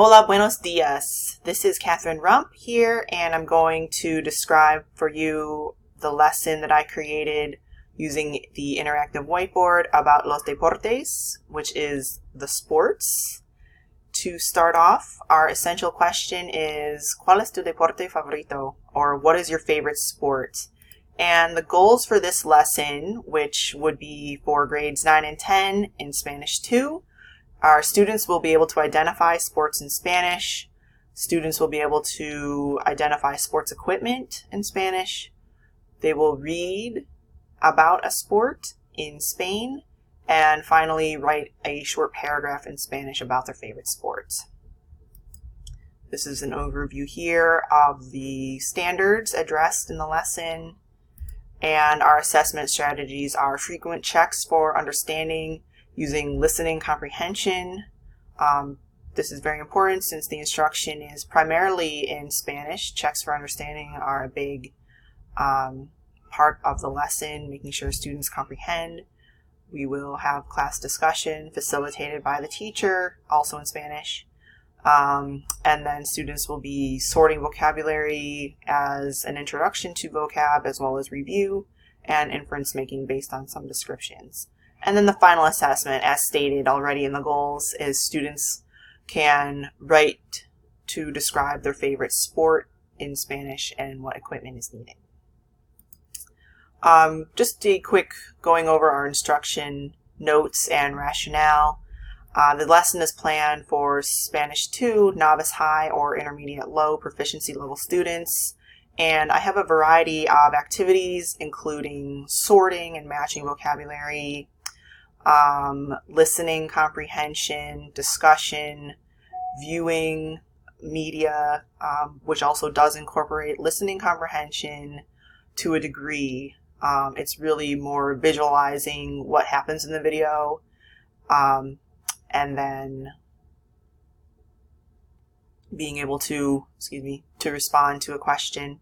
Hola, buenos dias. This is Catherine Rump here, and I'm going to describe for you the lesson that I created using the interactive whiteboard about los deportes, which is the sports. To start off, our essential question is, ¿Cuál es tu deporte favorito? Or what is your favorite sport? And the goals for this lesson, which would be for grades 9 and 10 in Spanish 2, our students will be able to identify sports in Spanish. Students will be able to identify sports equipment in Spanish. They will read about a sport in Spain. And finally, write a short paragraph in Spanish about their favorite sport. This is an overview here of the standards addressed in the lesson. And our assessment strategies are frequent checks for understanding using listening comprehension. This is very important since the instruction is primarily in Spanish. Checks for understanding are a big part of the lesson, making sure students comprehend. We will have class discussion facilitated by the teacher, also in Spanish. And then students will be sorting vocabulary as an introduction to vocab, as well as review and inference making based on some descriptions. And then the final assessment, as stated already in the goals, is students can write to describe their favorite sport in Spanish and what equipment is needed. Just a quick going over our instruction notes and rationale. The lesson is planned for Spanish 2, novice high or intermediate low proficiency level students. And I have a variety of activities, including sorting and matching vocabulary, listening comprehension, discussion, viewing media, which also does incorporate listening comprehension to a degree. It's really more visualizing what happens in the video, and then being able to, to respond to a question.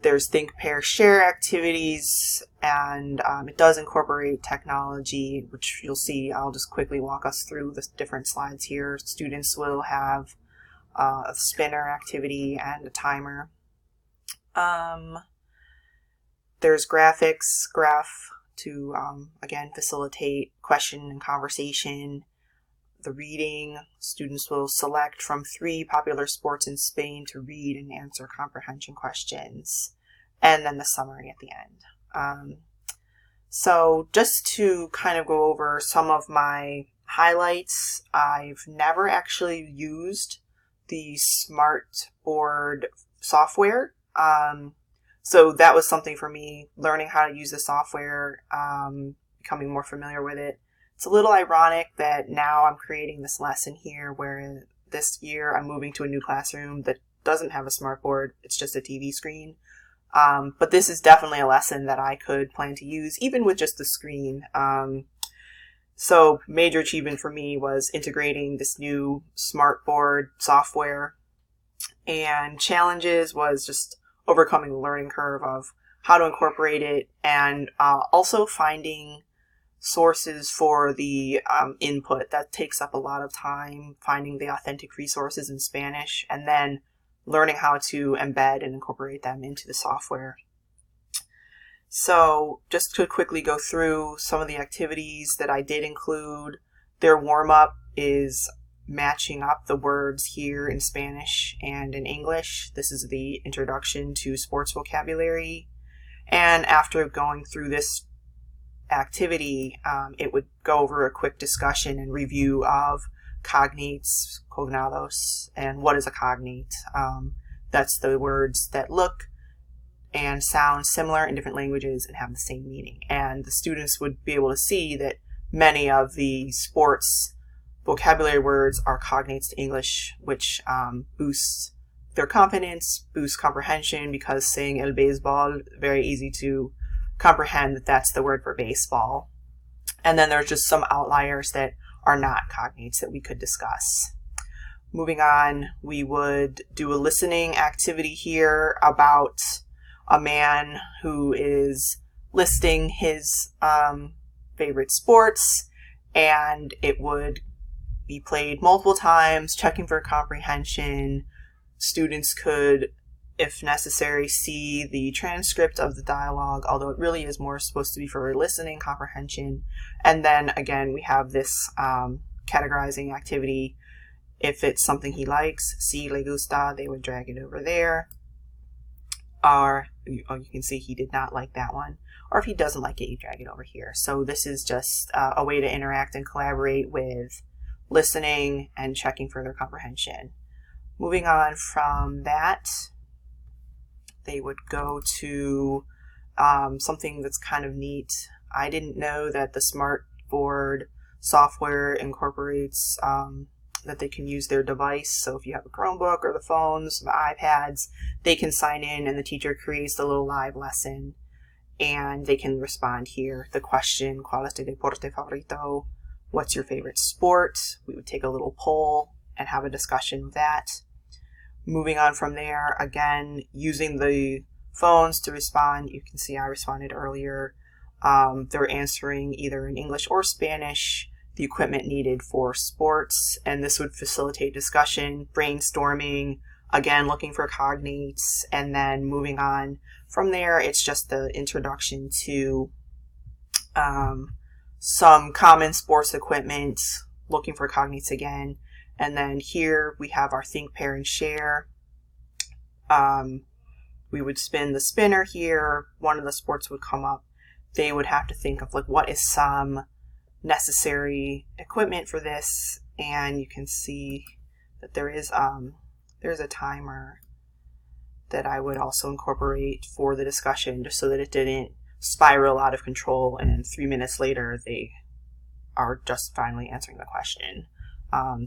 There's think, pair, share activities, and it does incorporate technology, which you'll see. I'll just quickly walk us through the different slides here. Students will have a spinner activity and a timer. There's graphics, graph to, again, facilitate question and conversation. The reading, students will select from 3 popular sports in Spain to read and answer comprehension questions. And then the summary at the end. So just to kind of go over some of my highlights, I've never actually used the Smartboard software. So that was something for me, learning how to use the software, becoming more familiar with it. It's a little ironic that now I'm creating this lesson here where this year I'm moving to a new classroom that doesn't have a smartboard. It's just a TV screen. But this is definitely a lesson that I could plan to use even with just the screen. So major achievement for me was integrating this new smartboard software, and challenges was just overcoming the learning curve of how to incorporate it, and also finding sources for the input. That takes up a lot of time, finding the authentic resources in Spanish, and then learning how to embed and incorporate them into the software. So just to quickly go through some of the activities that I did include, their warm-up is matching up the words here in Spanish and in English. This is the introduction to sports vocabulary. And after going through this activity, it would go over a quick discussion and review of cognates, cognados, and what is a cognate. That's the words that look and sound similar in different languages and have the same meaning. And the students would be able to see that many of the sports vocabulary words are cognates to English, which boosts their confidence, boosts comprehension, because saying el béisbol, very easy to comprehend that that's the word for baseball. And then there's just some outliers that are not cognates that we could discuss. Moving on, we would do a listening activity here about a man who is listing his favorite sports, and it would be played multiple times, checking for comprehension. Students could, if necessary, see the transcript of the dialogue, although it really is more supposed to be for listening comprehension. And then again, we have this categorizing activity. If it's something he likes, si le gusta, they would drag it over there. Or you can see he did not like that one. Or if he doesn't like it, you drag it over here. So this is just a way to interact and collaborate with listening and checking for their comprehension. Moving on from that, they would go to something that's kind of neat. I didn't know that the Smartboard software incorporates that they can use their device. So if you have a Chromebook or the phones, the iPads, they can sign in and the teacher creates the little live lesson and they can respond here. The question, ¿Cuál es tu deporte favorito? What's your favorite sport? We would take a little poll and have a discussion of that. Moving on from there, again, using the phones to respond. You can see I responded earlier. They're answering either in English or Spanish, the equipment needed for sports, and this would facilitate discussion, brainstorming, again, looking for cognates, and then moving on. From there, it's just the introduction to some common sports equipment, looking for cognates again. And then here we have our think, pair, and share. We would spin the spinner here. One of the sports would come up. They would have to think of like what is some necessary equipment for this, and you can see that there's a timer that I would also incorporate for the discussion, just so that it didn't spiral out of control and 3 minutes later they are just finally answering the question.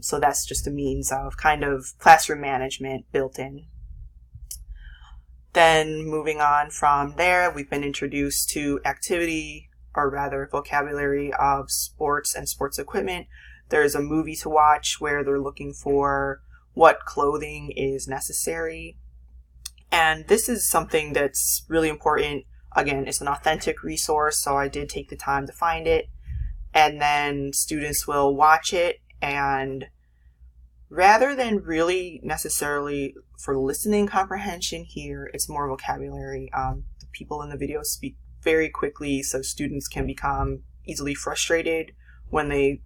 So that's just a means of kind of classroom management built in. Then moving on from there, we've been introduced to activity, or rather vocabulary of sports and sports equipment. There's a movie to watch where they're looking for what clothing is necessary. And this is something that's really important. Again, it's an authentic resource, so I did take the time to find it. And then students will watch it, and rather than really necessarily for listening comprehension here, it's more vocabulary. The people in the video speak very quickly, so students can become easily frustrated when they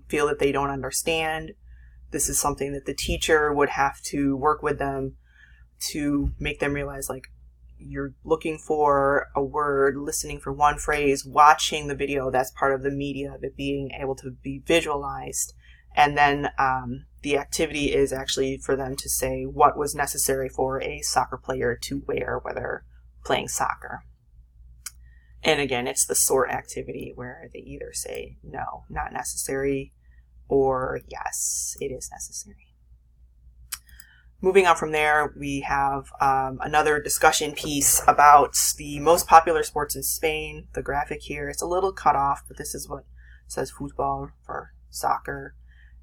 feel that they don't understand. This is something that the teacher would have to work with them to make them realize, like, you're looking for a word, listening for one phrase, watching the video, that's part of the media of it being able to be visualized. And then the activity is actually for them to say what was necessary for a soccer player to wear, whether playing soccer. And again, it's the sort activity where they either say no, not necessary, or yes, it is necessary. Moving on from there, we have another discussion piece about the most popular sports in Spain. The graphic here, it's a little cut off, but this is what says fútbol for soccer.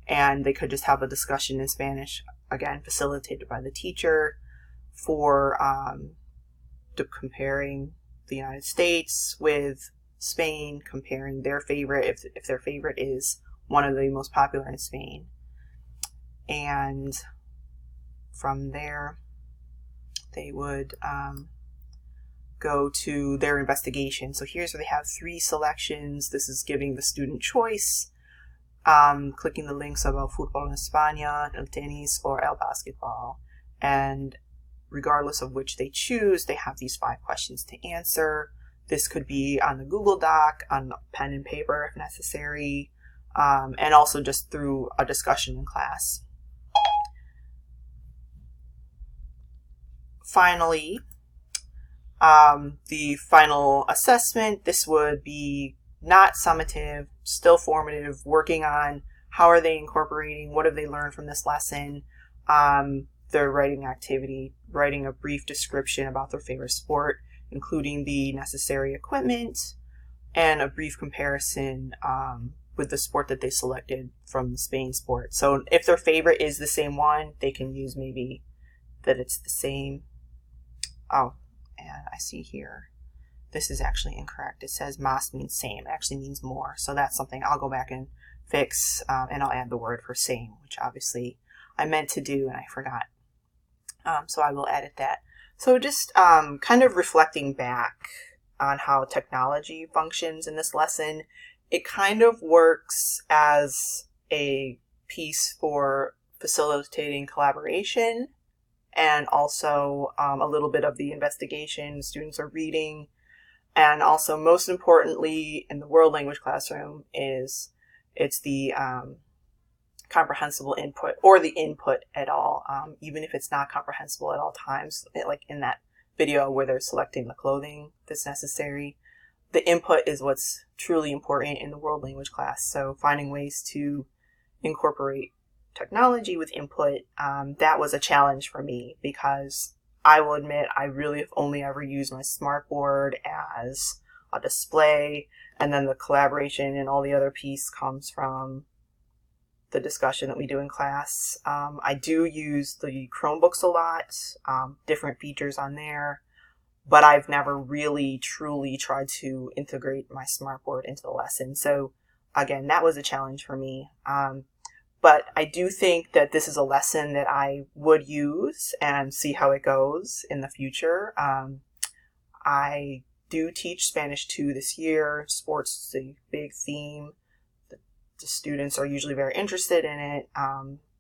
And they could just have a discussion in Spanish, again, facilitated by the teacher, for comparing the United States with Spain, comparing their favorite, if their favorite is one of the most popular in Spain. And from there, they would go to their investigation. So here's where they have 3 selections. This is giving the student choice. Clicking the links about fútbol en España, el tenis, or el basketball. And regardless of which they choose, they have these 5 questions to answer. This could be on the Google Doc, on pen and paper if necessary, and also just through a discussion in class. Finally, the final assessment, this would be not summative, still formative, working on how are they incorporating, what have they learned from this lesson, their writing activity, writing a brief description about their favorite sport, including the necessary equipment, and a brief comparison with the sport that they selected from the Spain sport. So if their favorite is the same one, they can use maybe that it's the same. Oh, and I see here, this is actually incorrect. It says más means same. It actually means more. So that's something I'll go back and fix, and I'll add the word for same, which obviously I meant to do and I forgot. So I will edit that. So just kind of reflecting back on how technology functions in this lesson, it kind of works as a piece for facilitating collaboration and also a little bit of the investigation students are reading. And also, most importantly, in the world language classroom it's the comprehensible input, or the input at all, even if it's not comprehensible at all times, like in that video where they're selecting the clothing that's necessary. The input is what's truly important in the world language class. So finding ways to incorporate technology with input, that was a challenge for me, because I will admit I really have only ever used my smartboard as a display, and then the collaboration and all the other piece comes from the discussion that we do in class. I do use the Chromebooks a lot, different features on there, but I've never really truly tried to integrate my smartboard into the lesson. So again, that was a challenge for me. But I do think that this is a lesson that I would use and see how it goes in the future. I do teach Spanish 2 this year. Sports is a big theme. The students are usually very interested in it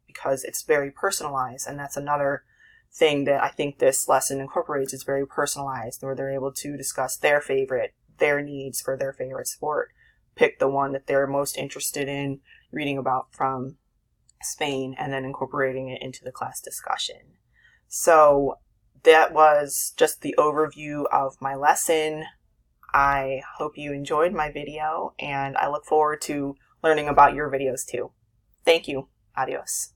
because it's very personalized, and that's another thing that I think this lesson incorporates. Is very personalized, where they're able to discuss their needs for their favorite sport, pick the one that they're most interested in reading about from Spain, and then incorporating it into the class discussion. So that was just the overview of my lesson. I hope you enjoyed my video, and I look forward to learning about your videos too. Thank you. Adios.